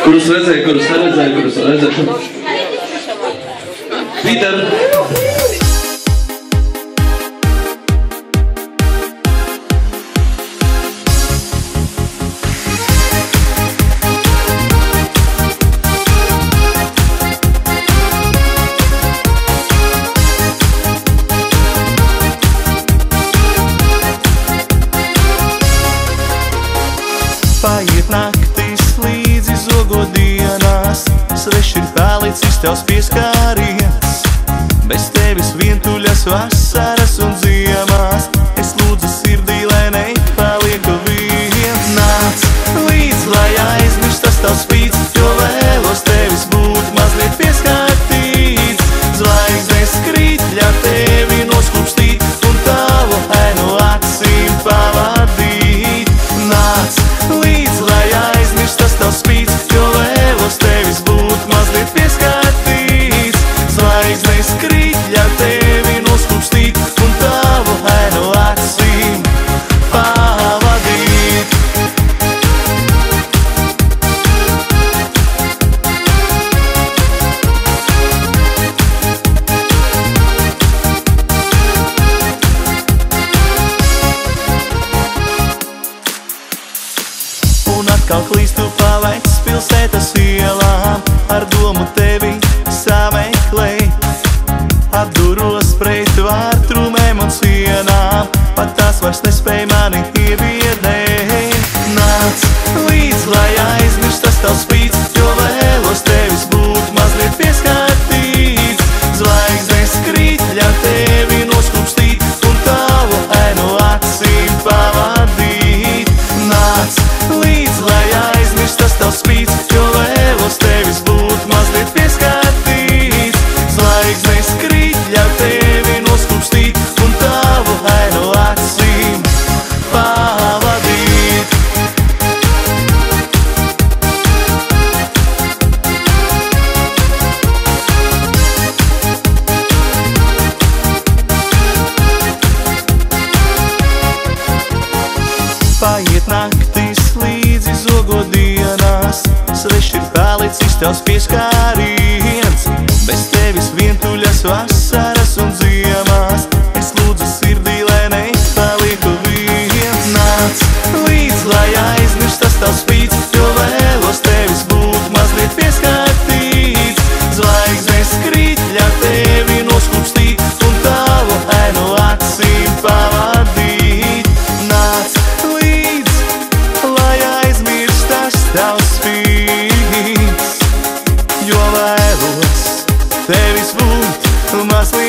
Kurus redzēju, kurus neredzēju, kurus redzēju. Pīter! Paiet naktis līdzi zogo dienās, svešs ir palicis tavs pieskāriens. Bez tevis vientuļas vasaras un ziemās, es lūdzu sirdī, lai nepalieku viens. Nāc līdz, lai aizmirstas tavs spīds, jo vēlos tevis būt mazliet pieskārtīts. Zvaigznes krīt, ļauj tevi noskūpstīt un tavu ainu acīm pavadīt. Nāc līdz, lai aizmirstas tavs spīds, jo vēlos tevis būt mazliet pieskārtīts. Zvaigznes krīt, ļauj tevi noskūpstīt un tavu ainu acīm pavadīt. Un atkal klīstu pa vecpilsētas ielām, ar domu tevi sameklēt. Apduros pret vārtrumēm un sienām, pat tās vairs nespēj mani iebiedēt. Nāc līdz, lai aizmirstas tavs spīds, jo vēlos tevis būt mazliet pieskārtīts. Zvaigznes krīt, ļauj tevi noskūpstīt un tavu ainu acīm pavadīt. Nāc līdz, lai aizmirstas tavs spīds, jo vēlos tevis būt mazliet pieskārtīts. Zvaigznes krīt, ļauj tevi noskūpstīt un tavu ainu acīm pavadīt. Paiet naktis līdzi zogo dienās, svešs ir palicis tavs pieskāriens. Bez tevis vientuļas vasaras un ziemās, es lūdzu sirdī, lai nepalieku viens. Nāc līdz, lai aizmirstas tavs spīds, jo vēlos tevis būt mazliet pieskārtīts. Zvaigznes krīt, ļauj tevi noskūpstīt un tavu ainu acīm pavadīt. Nāc līdz, lai aizmirstas tavs spīds, jo vēlos tevis būt mazliet